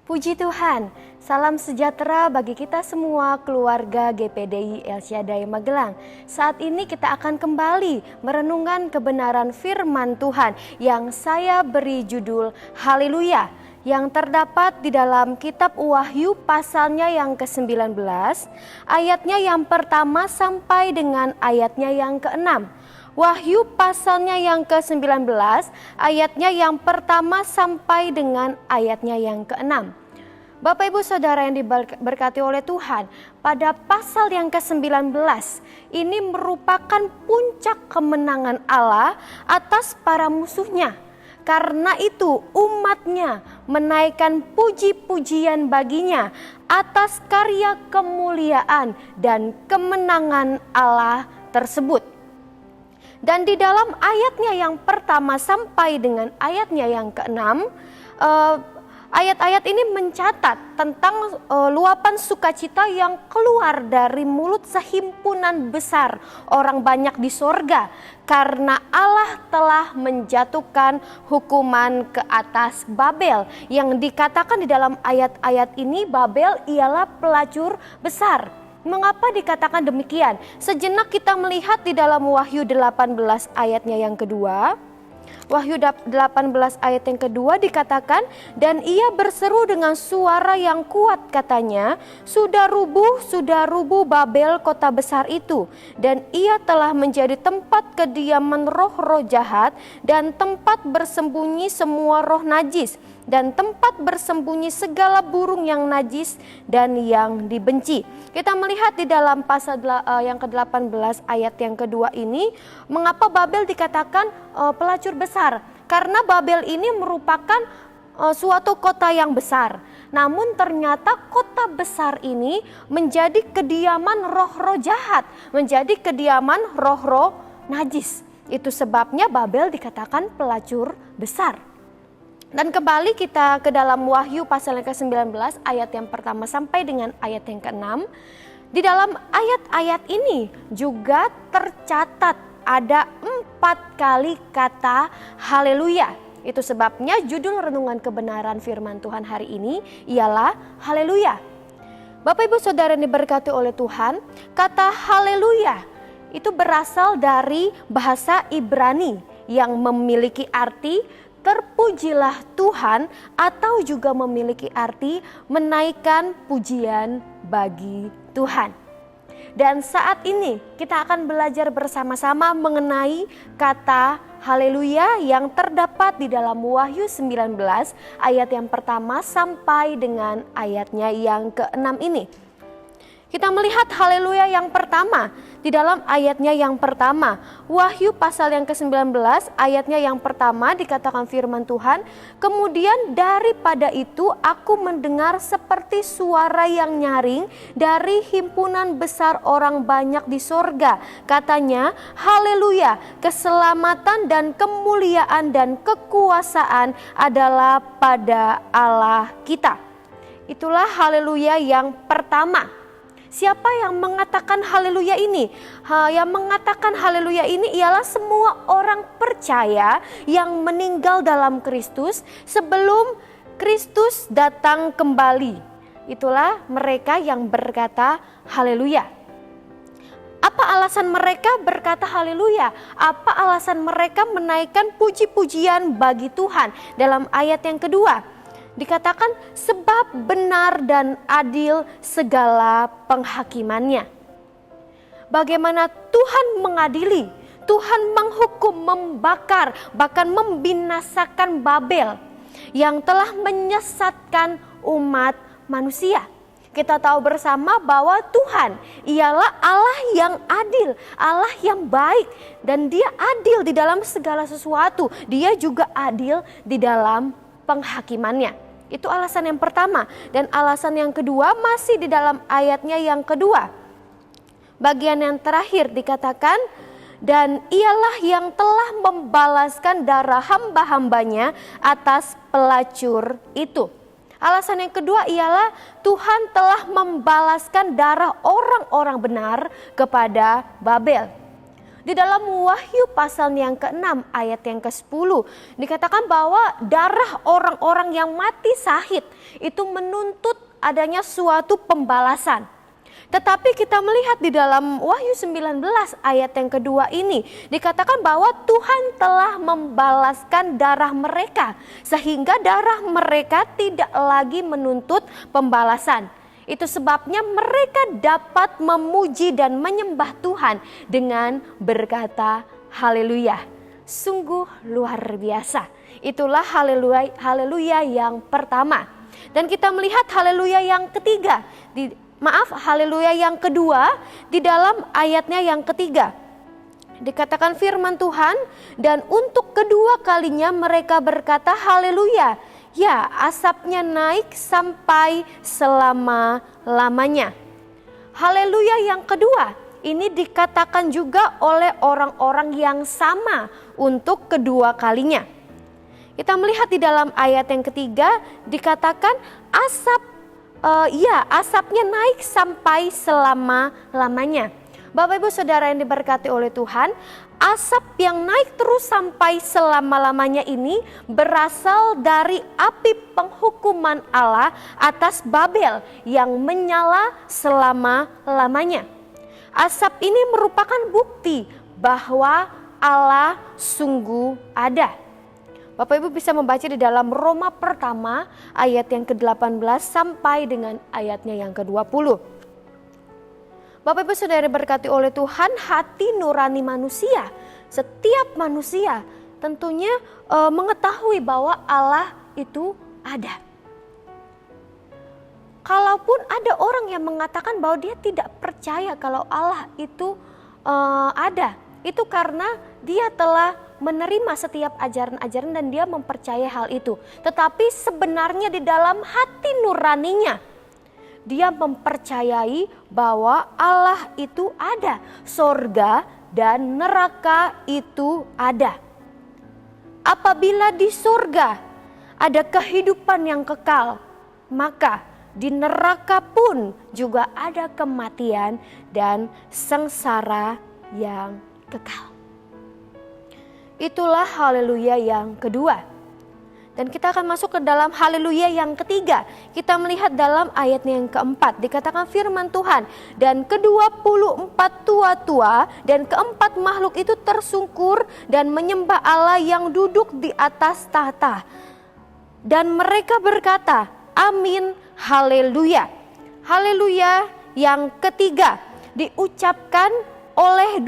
Puji Tuhan, salam sejahtera bagi kita semua keluarga GPDI El Shaddai Magelang. Saat ini kita akan kembali merenungkan kebenaran firman Tuhan yang saya beri judul Haleluya, yang terdapat di dalam kitab Wahyu pasalnya yang ke-19, ayatnya yang pertama sampai dengan ayatnya yang ke-6. Wahyu pasalnya yang ke-19, ayatnya yang pertama sampai dengan ayatnya yang ke-6. Bapak Ibu Saudara yang diberkati oleh Tuhan, pada pasal yang ke-19 ini merupakan puncak kemenangan Allah atas para musuhnya. Karena itu umatnya menaikkan puji-pujian baginya atas karya kemuliaan dan kemenangan Allah tersebut. Dan di dalam ayatnya yang pertama sampai dengan ayatnya yang ke-6, ayat-ayat ini mencatat tentang luapan sukacita yang keluar dari mulut sehimpunan besar orang banyak di sorga, karena Allah telah menjatuhkan hukuman ke atas Babel. Yang dikatakan di dalam ayat-ayat ini, Babel ialah pelacur besar. Mengapa dikatakan demikian? Sejenak kita melihat di dalam Wahyu 18 ayatnya yang kedua. Wahyu 18 ayat yang kedua dikatakan, dan ia berseru dengan suara yang kuat katanya, sudah rubuh Babel kota besar itu, dan ia telah menjadi tempat kediaman roh-roh jahat dan tempat bersembunyi semua roh najis dan tempat bersembunyi segala burung yang najis dan yang dibenci. Kita melihat di dalam pasal yang ke-18 ayat yang kedua ini, mengapa Babel dikatakan pelacur besar? Karena Babel ini merupakan suatu kota yang besar. Namun ternyata kota besar ini menjadi kediaman roh-roh jahat, menjadi kediaman roh-roh najis. Itu sebabnya Babel dikatakan pelacur besar. Dan kembali kita ke dalam Wahyu pasal yang ke-19 ayat yang pertama sampai dengan ayat yang ke-6. Di dalam ayat-ayat ini juga tercatat ada 4 kali kata haleluya. Itu sebabnya judul renungan kebenaran firman Tuhan hari ini ialah haleluya. Bapak Ibu Saudara yang diberkati oleh Tuhan, kata haleluya itu berasal dari bahasa Ibrani yang memiliki arti terpujilah Tuhan, atau juga memiliki arti menaikkan pujian bagi Tuhan. Dan saat ini kita akan belajar bersama-sama mengenai kata haleluya yang terdapat di dalam Wahyu 19 ayat yang pertama sampai dengan ayatnya yang ke-6 ini. Kita melihat haleluya yang pertama di dalam ayatnya yang pertama. Wahyu pasal yang ke-19 ayatnya yang pertama dikatakan firman Tuhan, kemudian daripada itu aku mendengar seperti suara yang nyaring dari himpunan besar orang banyak di sorga. Katanya, haleluya, keselamatan dan kemuliaan dan kekuasaan adalah pada Allah kita. Itulah haleluya yang pertama. Siapa yang mengatakan haleluya ini? Yang mengatakan haleluya ini ialah semua orang percaya yang meninggal dalam Kristus sebelum Kristus datang kembali. Itulah mereka yang berkata haleluya. Apa alasan mereka berkata haleluya? Apa alasan mereka menaikkan puji-pujian bagi Tuhan? Dalam ayat yang kedua dikatakan, sebab benar dan adil segala penghakimannya. Bagaimana Tuhan mengadili, Tuhan menghukum, membakar, bahkan membinasakan Babel yang telah menyesatkan umat manusia. Kita tahu bersama bahwa Tuhan ialah Allah yang adil, Allah yang baik, dan Dia adil di dalam segala sesuatu. Dia juga adil di dalam penghakimannya. Itu alasan yang pertama. Dan alasan yang kedua masih di dalam ayatnya yang kedua. Bagian yang terakhir dikatakan, dan ialah yang telah membalaskan darah hamba-hambanya atas pelacur itu. Alasan yang kedua ialah Tuhan telah membalaskan darah orang-orang benar kepada Babel. Di dalam Wahyu pasal yang ke-6 ayat yang ke-10 dikatakan bahwa darah orang-orang yang mati syahid itu menuntut adanya suatu pembalasan. Tetapi kita melihat di dalam Wahyu 19 ayat yang kedua ini dikatakan bahwa Tuhan telah membalaskan darah mereka sehingga darah mereka tidak lagi menuntut pembalasan. Itu sebabnya mereka dapat memuji dan menyembah Tuhan dengan berkata haleluya. Sungguh luar biasa. Itulah haleluya yang pertama. Dan kita melihat haleluya yang ketiga. Haleluya yang kedua di dalam ayatnya yang ketiga. Dikatakan firman Tuhan, dan untuk kedua kalinya mereka berkata haleluya. Ya, asapnya naik sampai selama-lamanya. Haleluya yang kedua, ini dikatakan juga oleh orang-orang yang sama untuk kedua kalinya. Kita melihat di dalam ayat yang ketiga dikatakan asapnya naik sampai selama-lamanya. Bapak Ibu Saudara yang diberkati oleh Tuhan, asap yang naik terus sampai selama-lamanya ini berasal dari api penghukuman Allah atas Babel yang menyala selama-lamanya. Asap ini merupakan bukti bahwa Allah sungguh ada. Bapak Ibu bisa membaca di dalam Roma pertama ayat yang ke-18 sampai dengan ayatnya yang ke-20. Bapak Ibu Saudara berkati oleh Tuhan, hati nurani manusia, setiap manusia tentunya mengetahui bahwa Allah itu ada. Kalaupun ada orang yang mengatakan bahwa dia tidak percaya kalau Allah itu ada, itu karena dia telah menerima setiap ajaran-ajaran dan dia mempercayai hal itu. Tetapi sebenarnya di dalam hati nuraninya, dia mempercayai bahwa Allah itu ada, sorga dan neraka itu ada. Apabila di sorga ada kehidupan yang kekal, maka di neraka pun juga ada kematian dan sengsara yang kekal. Itulah haleluya yang kedua. Dan kita akan masuk ke dalam haleluya yang ketiga. Kita melihat dalam ayatnya yang keempat. Dikatakan firman Tuhan. Dan ke-24 tua-tua dan keempat makhluk itu tersungkur dan menyembah Allah yang duduk di atas tahta. Dan mereka berkata, amin, haleluya. Haleluya yang ketiga diucapkan oleh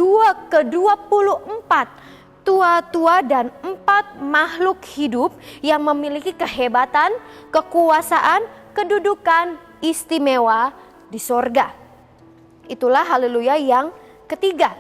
ke-24 tua-tua dan 4 makhluk hidup yang memiliki kehebatan, kekuasaan, kedudukan istimewa di sorga. Itulah haleluya yang ketiga.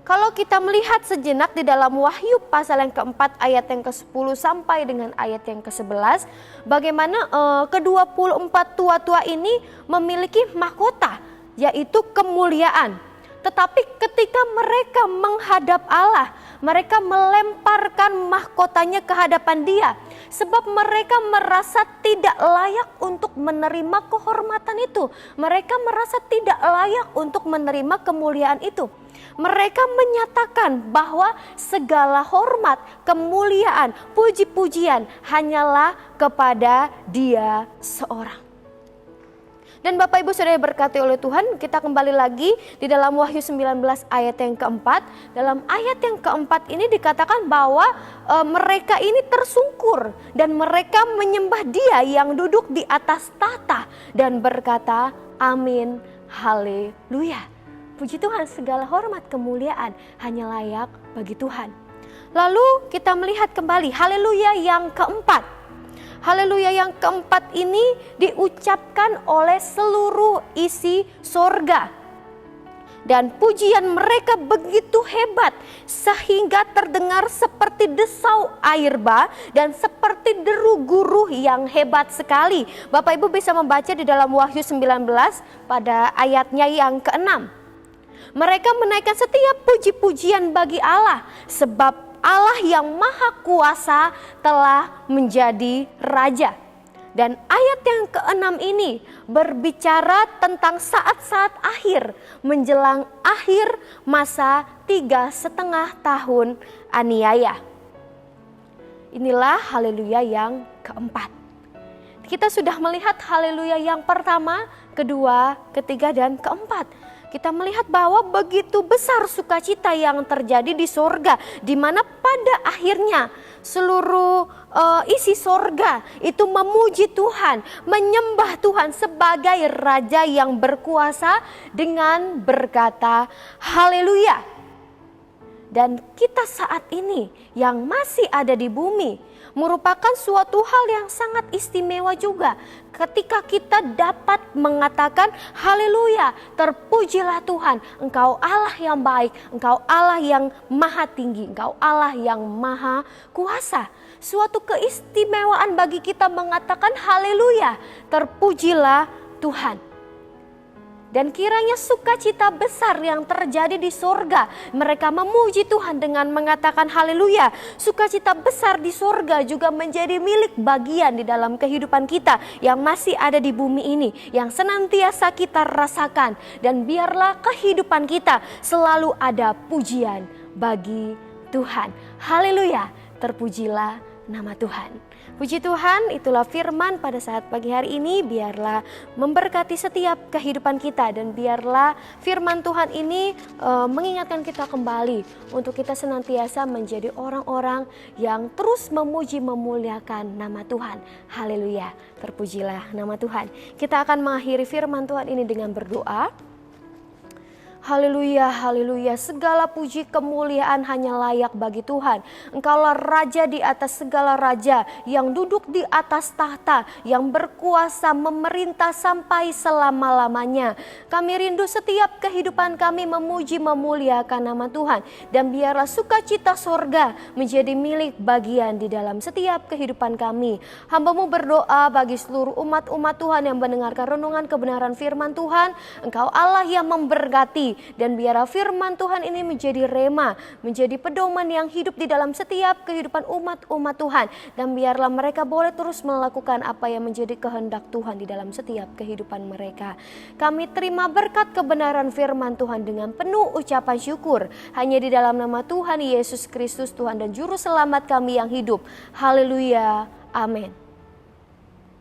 Kalau kita melihat sejenak di dalam Wahyu pasal yang keempat ayat yang ke-10 sampai dengan ayat yang ke-11, bagaimana ke-24 tua-tua ini memiliki mahkota, yaitu kemuliaan. Tetapi ketika mereka menghadap Allah, mereka melemparkan mahkotanya ke hadapan Dia. Sebab mereka merasa tidak layak untuk menerima kehormatan itu. Mereka merasa tidak layak untuk menerima kemuliaan itu. Mereka menyatakan bahwa segala hormat, kemuliaan, puji-pujian hanyalah kepada Dia seorang. Dan Bapak Ibu Saudara berkati oleh Tuhan, kita kembali lagi di dalam Wahyu 19 ayat yang keempat. Dalam ayat yang keempat ini dikatakan bahwa mereka ini tersungkur dan mereka menyembah Dia yang duduk di atas tahta dan berkata, amin, haleluya. Puji Tuhan, segala hormat kemuliaan hanya layak bagi Tuhan. Lalu kita melihat kembali haleluya yang keempat. Haleluya yang keempat ini diucapkan oleh seluruh isi sorga. Dan pujian mereka begitu hebat sehingga terdengar seperti desau air bah dan seperti deru guruh yang hebat sekali. Bapak Ibu bisa membaca di dalam Wahyu 19 pada ayatnya yang ke-6. Mereka menaikkan setiap puji-pujian bagi Allah sebab Allah yang maha kuasa telah menjadi raja. Dan ayat yang ke-6 ini berbicara tentang saat-saat akhir menjelang akhir masa 3,5 tahun aniaya. Inilah haleluya yang keempat. Kita sudah melihat haleluya yang pertama, kedua, ketiga, dan keempat. Kita melihat bahwa begitu besar sukacita yang terjadi di sorga, di mana pada akhirnya seluruh isi sorga itu memuji Tuhan, menyembah Tuhan sebagai Raja yang berkuasa dengan berkata haleluya. Dan kita saat ini yang masih ada di bumi merupakan suatu hal yang sangat istimewa juga ketika kita dapat mengatakan haleluya, terpujilah Tuhan, Engkau Allah yang baik, Engkau Allah yang maha tinggi, Engkau Allah yang maha kuasa. Suatu keistimewaan bagi kita mengatakan haleluya, terpujilah Tuhan. Dan kiranya sukacita besar yang terjadi di sorga, mereka memuji Tuhan dengan mengatakan haleluya. Sukacita besar di sorga juga menjadi milik bagian di dalam kehidupan kita yang masih ada di bumi ini, yang senantiasa kita rasakan. Dan biarlah kehidupan kita selalu ada pujian bagi Tuhan. Haleluya, terpujilah nama Tuhan. Puji Tuhan, itulah firman pada saat pagi hari ini. Biarlah memberkati setiap kehidupan kita, dan biarlah firman Tuhan ini mengingatkan kita kembali untuk kita senantiasa menjadi orang-orang yang terus memuji memuliakan nama Tuhan. Haleluya, terpujilah nama Tuhan. Kita akan mengakhiri firman Tuhan ini dengan berdoa. Haleluya, haleluya, segala puji kemuliaan hanya layak bagi Tuhan. Engkaulah Raja di atas segala raja, yang duduk di atas tahta, yang berkuasa memerintah sampai selama-lamanya. Kami rindu setiap kehidupan kami memuji memuliakan nama Tuhan. Dan biarlah sukacita sorga menjadi milik bagian di dalam setiap kehidupan kami. Hamba-Mu berdoa bagi seluruh umat-umat Tuhan yang mendengarkan renungan kebenaran firman Tuhan. Engkau Allah yang memberkati. Dan biarlah firman Tuhan ini menjadi rema, menjadi pedoman yang hidup di dalam setiap kehidupan umat-umat Tuhan. Dan biarlah mereka boleh terus melakukan apa yang menjadi kehendak Tuhan di dalam setiap kehidupan mereka. Kami terima berkat kebenaran firman Tuhan dengan penuh ucapan syukur. Hanya di dalam nama Tuhan Yesus Kristus, Tuhan dan Juru Selamat kami yang hidup. Haleluya, amin.